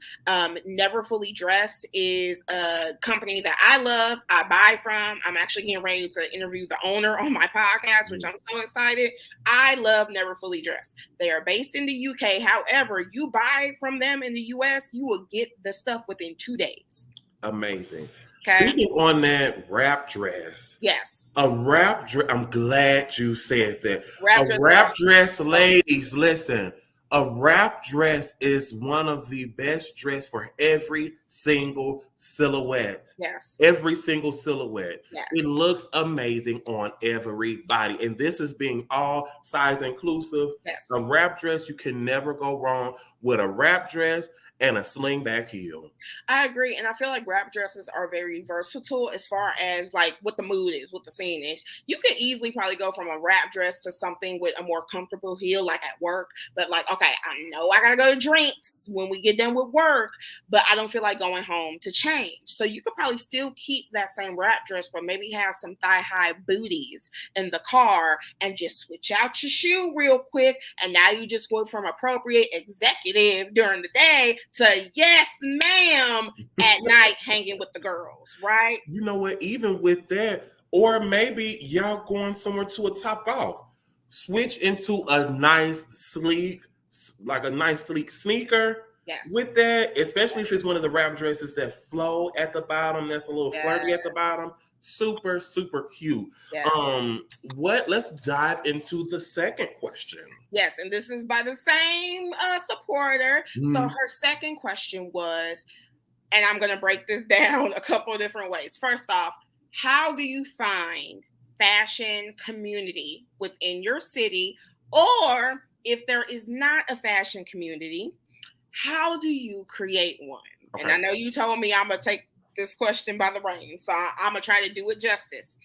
Never Fully Dressed is a company that I love, I buy from. I'm actually getting ready to interview the owner on my podcast, which I'm so excited. I love Never Fully Dressed. They are based in the UK. However, you buy from them in the US, you will get the stuff within 2 days. Amazing. Okay. Speaking on that wrap dress. Yes. A wrap dress. I'm glad you said that. Wrap a wrap dress, ladies, listen. A wrap dress is one of the best dress for every single silhouette. Yes. Every single silhouette. Yes. It looks amazing on everybody. And this is being all size inclusive. Yes. A wrap dress, you can never go wrong with a wrap dress and a slingback heel. I agree. And I feel like wrap dresses are very versatile as far as like what the mood is, what the scene is. You could easily probably go from a wrap dress to something with a more comfortable heel, like at work. But like, okay, I know I got to go to drinks when we get done with work, but I don't feel like going home to change. So you could probably still keep that same wrap dress, but maybe have some thigh-high booties in the car and just switch out your shoe real quick. And now you just went from appropriate executive during the day to yes, ma'am, at night hanging with the girls, right? You know what? Even with that, or maybe y'all going somewhere to a Top Golf, switch into a nice sleek sneaker. Yes. With that, especially if it's one of the wrap dresses that flow at the bottom, that's a little flirty at the bottom. Super, super cute. Yes. Let's dive into the second question. Yes, and this is by the same supporter. So her second question was, and I'm going to break this down a couple of different ways. First off, how do you find fashion community within your city? Or if there is not a fashion community, how do you create one? Okay. And I know you told me I'm going to take this question by the reins, so I'm going to try to do it justice.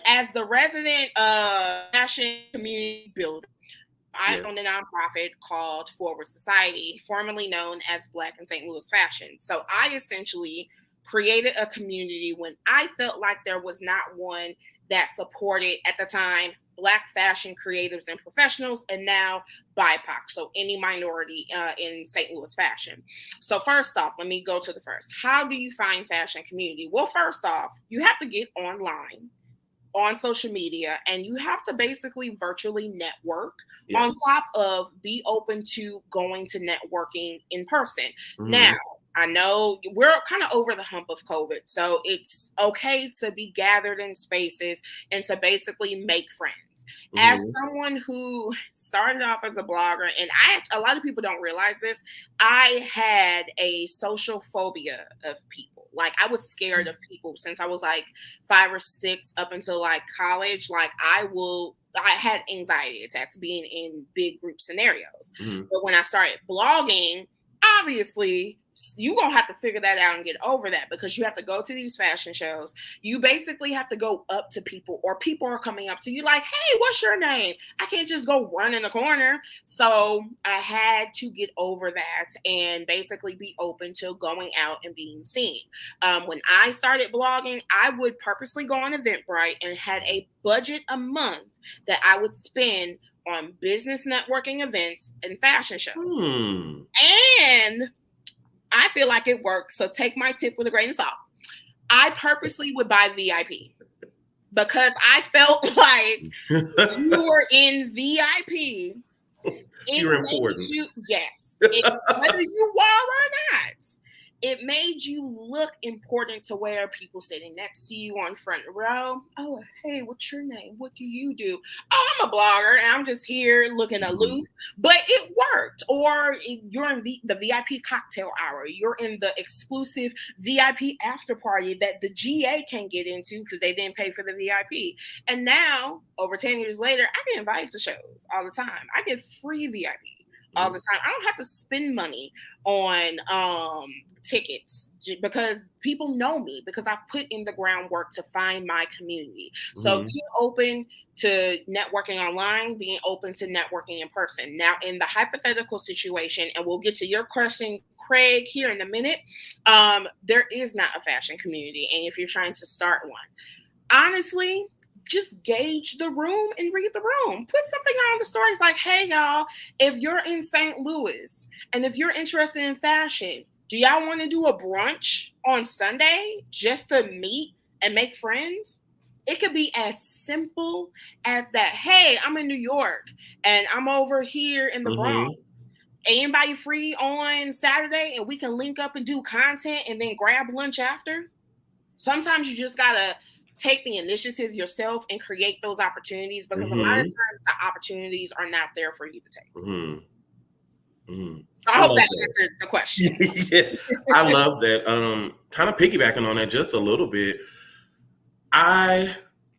As the resident fashion community builder, I own a nonprofit called Forward Society, formerly known as Black in St. Louis Fashion. So I essentially created a community when I felt like there was not one that supported, at the time, Black fashion creatives and professionals, and now BIPOC, so any minority in St. Louis fashion. So first off, let me go to the first. How do you find fashion community? Well, first off, you have to get online, on social media, and you have to basically virtually network on top of be open to going to networking in person. Now, I know we're kind of over the hump of COVID, so it's okay to be gathered in spaces and to basically make friends. As someone who started off as a blogger, and a lot of people don't realize this, I had a social phobia of people. Like I was scared of people since I was like 5 or 6 up until like college. Like I had anxiety attacks being in big group scenarios. But when I started blogging, obviously you're going to have to figure that out and get over that, because you have to go to these fashion shows. You basically have to go up to people, or people are coming up to you like, hey, what's your name? I can't just go run in the corner. So I had to get over that and basically be open to going out and being seen. When I started blogging, I would purposely go on Eventbrite and had a budget a month that I would spend on business networking events and fashion shows. And I feel like it works. So take my tip with a grain of salt. I purposely would buy VIP because I felt like you were in VIP. You're important. Yes. Whether you are or not, it made you look important to where people sitting next to you on front row. Oh, hey, what's your name? What do you do? Oh, I'm a blogger and I'm just here looking aloof, but it worked. Or you're in the VIP cocktail hour. You're in the exclusive VIP after party that the GA can't get into because they didn't pay for the VIP. And now, over 10 years later, I get invited to shows all the time. I get free VIP all the time. I don't have to spend money on tickets because people know me, because I've put in the groundwork to find my community. So being open to networking online, being open to networking in person. Now, in the hypothetical situation, and we'll get to your question, Craig, here in a minute, there is not a fashion community. And if you're trying to start one, honestly, just gauge the room and read the room. Put something on the stories like, hey, y'all, if you're in St. Louis and if you're interested in fashion, do y'all want to do a brunch on Sunday just to meet and make friends? It could be as simple as that. Hey, I'm in New York and I'm over here in the Bronx. Anybody free on Saturday and we can link up and do content and then grab lunch after? Sometimes you just got to take the initiative yourself and create those opportunities, because a lot of times the opportunities are not there for you to take. I hope that answered the question. Yeah, I love that. Kind of piggybacking on that just a little bit.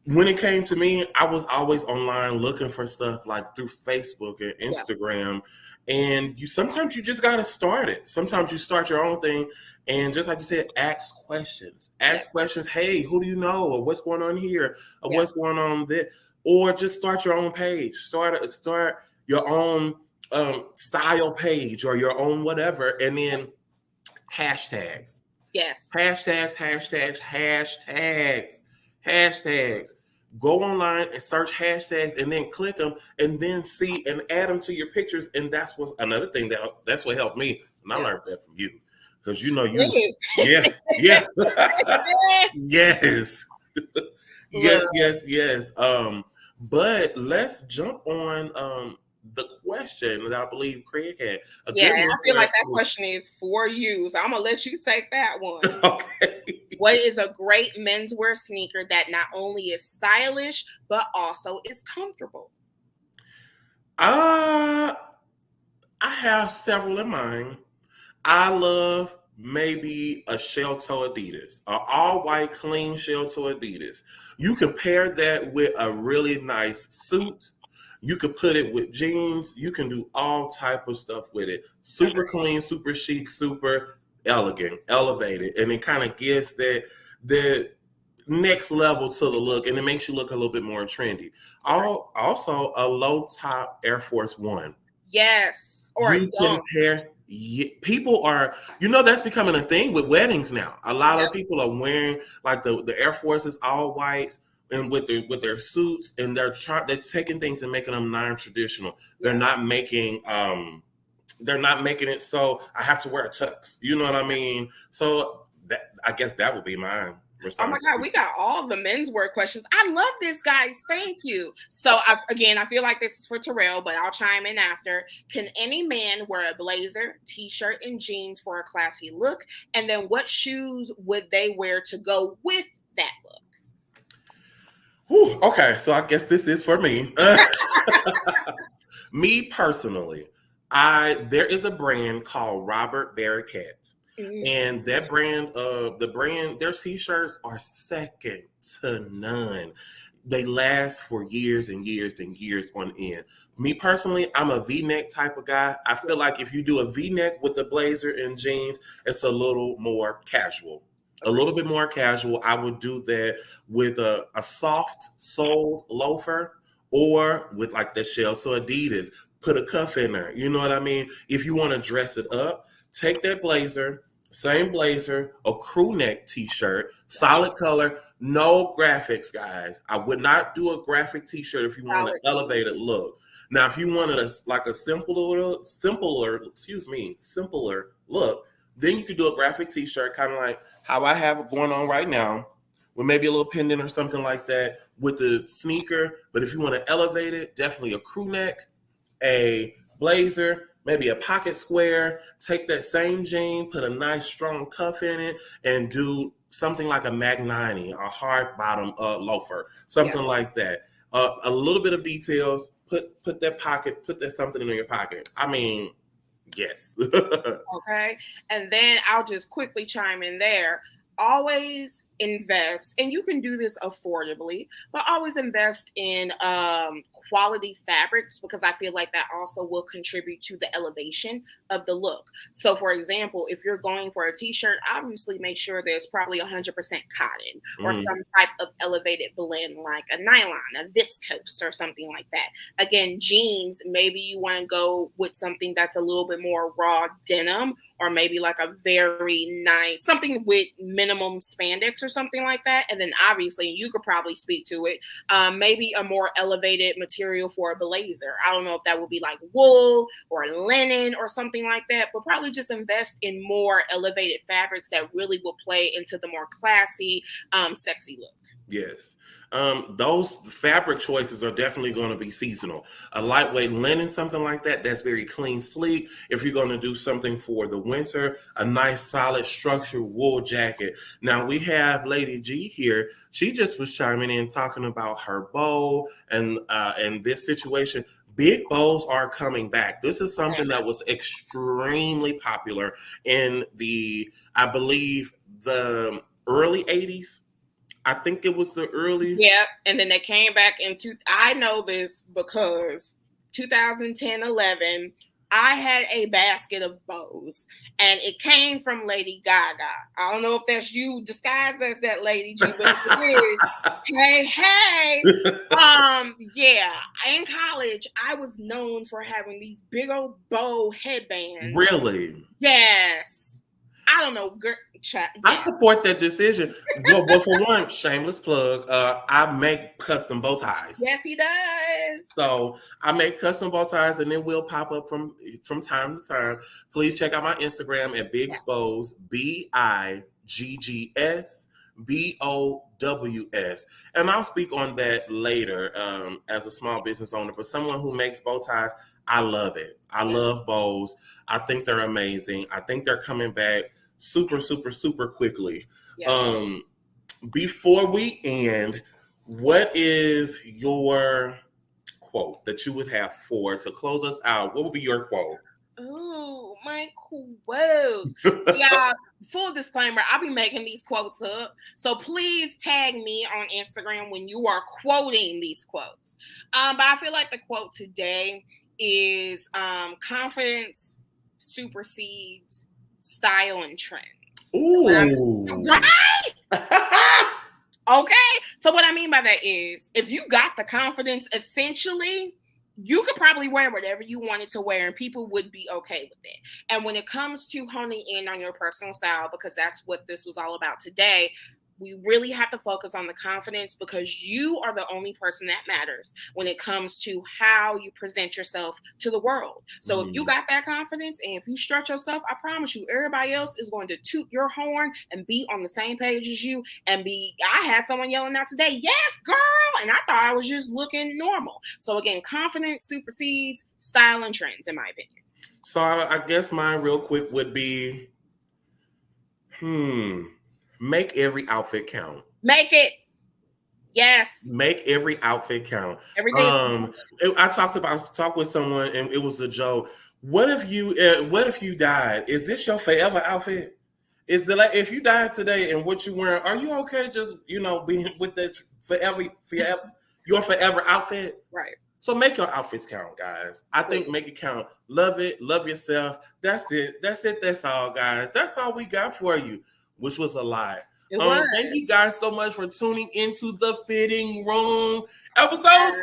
When it came to me, I was always online looking for stuff like through Facebook and Instagram. And sometimes you just got to start it. Sometimes you start your own thing. And just like you said, ask questions. Ask questions. Hey, who do you know? Or what's going on here? Or what's going on there? Or just start your own page. Start your own style page or your own whatever. And then hashtags. Yes. Hashtags. Go online and search hashtags and then click them and then see and add them to your pictures. And that's what's another thing that's what helped me. And I learned that from you. Because yes. But let's jump on the question that I believe Craig had. I feel like that question is for you. So I'm going to let you take that one. Okay. What is a great menswear sneaker that not only is stylish, but also is comfortable? I have several in mind. I love maybe a shell toe Adidas, an all-white clean shell toe Adidas. You can pair that with a really nice suit. You could put it with jeans. You can do all type of stuff with it. Super clean, super chic, super elegant, elevated. And it kind of gives that next level to the look, and it makes you look a little bit more trendy. Also, a low top Air Force One. Yes. Or you can pair. People are, that's becoming a thing with weddings now. A lot of people are wearing like the Air Forces all whites and with their suits, and they're taking things and making them non-traditional. They're not making it so I have to wear a tux. You know what I mean? So I guess that would be mine. Oh my God, we got all the menswear questions. I love this, guys. Thank you. So I feel like this is for Terrell, but I'll chime in after. Can any man wear a blazer, t-shirt, and jeans for a classy look? And then what shoes would they wear to go with that look? Whew, okay, so I guess this is for me. Me personally, there is a brand called Robert Barricat. And that brand, their t-shirts are second to none. they last for years and years and years on end. Me personally, I'm a V-neck type of guy. I feel like if you do a V-neck with a blazer and jeans, it's a little more casual. A little bit more casual. I would do that with a soft soled loafer or with like the shell. So Adidas, put a cuff in there. You know what I mean? If you want to dress it up, take that blazer, same blazer, a crew neck t-shirt, solid color, no graphics, guys. I would not do a graphic t-shirt if you want an elevated look. Now, if you wanted a simpler look, then you could do a graphic t-shirt, kind of like how I have going on right now, with maybe a little pendant or something like that with the sneaker. But if you want to elevate it, definitely a crew neck, a blazer, maybe a pocket square, take that same jean, put a nice strong cuff in it, and do something like a Mag 90, a hard bottom loafer, something like that. A little bit of details, put that something in your pocket. I mean, yes. Okay. And then I'll just quickly chime in there. Always invest, and you can do this affordably, but always invest in quality fabrics, because I feel like that also will contribute to the elevation of the look. So for example, if you're going for a t-shirt, obviously make sure there's probably 100% cotton or some type of elevated blend like a nylon, a viscose or something like that. Again, jeans, maybe you want to go with something that's a little bit more raw denim, or maybe like a very nice, something with minimum spandex or something like that. And then obviously you could probably speak to it, maybe a more elevated material for a blazer. I don't know if that would be like wool or linen or something like that, but probably just invest in more elevated fabrics that really will play into the more classy, sexy look. Yes. Those fabric choices are definitely going to be seasonal. A lightweight linen, something like that, that's very clean, sleek. If you're going to do something for the winter, a nice, solid, structured wool jacket. Now, we have Lady G here. She just was chiming in, talking about her bow and this situation. Big bows are coming back. This is something that was extremely popular in I believe, the early 80s. I think it was the early. Yeah, and then they came back I know this because 2010, 11, I had a basket of bows, and it came from Lady Gaga. I don't know if that's you disguised as that Lady G, but if it is, hey. Yeah, in college, I was known for having these big old bow headbands. Really? Yes. I don't know, girl. Yeah. I support that decision. Well, for one, shameless plug, I make custom bow ties. Yes, he does. So I make custom bow ties, and it will pop up from time to time. Please check out my Instagram at Biggs Bows, BIGGS BOWS. And I'll speak on that later as a small business owner. But someone who makes bow ties, I love it. I love bows. I think they're amazing. I think they're coming back super, super, super quickly. Yes. Before we end, what is your quote that you would have to close us out? What would be your quote? Oh, my quote. Yeah, full disclaimer, I'll be making these quotes up. So please tag me on Instagram when you are quoting these quotes. But I feel like the quote today is confidence supersedes style and trend. Ooh. Right? Okay. So what I mean by that is, if you got the confidence, essentially, you could probably wear whatever you wanted to wear and people would be okay with it. And when it comes to honing in on your personal style, because that's what this was all about today, we really have to focus on the confidence, because you are the only person that matters when it comes to how you present yourself to the world. So if you got that confidence and if you strut yourself, I promise you, everybody else is going to toot your horn and be on the same page as you I had someone yelling out today, yes, girl. And I thought I was just looking normal. So again, confidence supersedes style and trends, in my opinion. So I guess mine real quick would be, make every outfit count. Make it. Yes. Make every outfit count. Every day. I talked with someone and it was a joke. What if you died? Is this your forever outfit? Is it like if you died today and what you wearing, are you okay just, being with that forever, your forever outfit? Right. So make your outfits count, guys. I think make it count. Love it. Love yourself. That's it. That's all, guys. That's all we got for you, which was a lot. Thank you guys so much for tuning into the Fitting Room episode 2.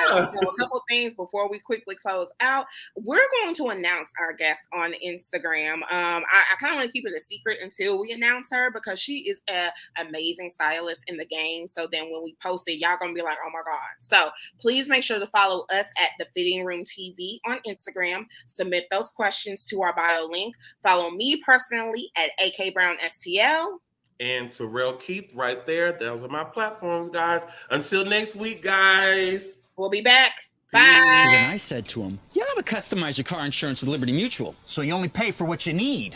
So a couple things before we quickly close out. We're going to announce our guest on Instagram. I kind of want to keep it a secret until we announce her because she is an amazing stylist in the game. So then when we post it, y'all gonna be like, oh my God. So please make sure to follow us at the Fitting Room TV on Instagram. Submit those questions to our bio link. Follow me personally at AK Brown STL. And Terrell Keith right there. Those are my platforms, guys. Until next week, guys. We'll be back. Bye. So then I said to him, you ought to customize your car insurance with Liberty Mutual, so you only pay for what you need.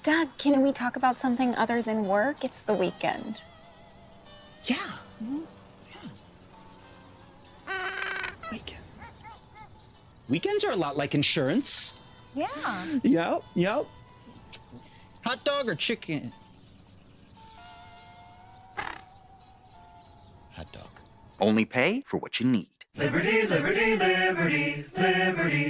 Doug, can we talk about something other than work? It's the weekend. Yeah. Weekend. Weekends are a lot like insurance. Yeah. Yep. Hot dog or chicken? Hot dog. Only pay for what you need. Liberty, liberty, liberty, liberty.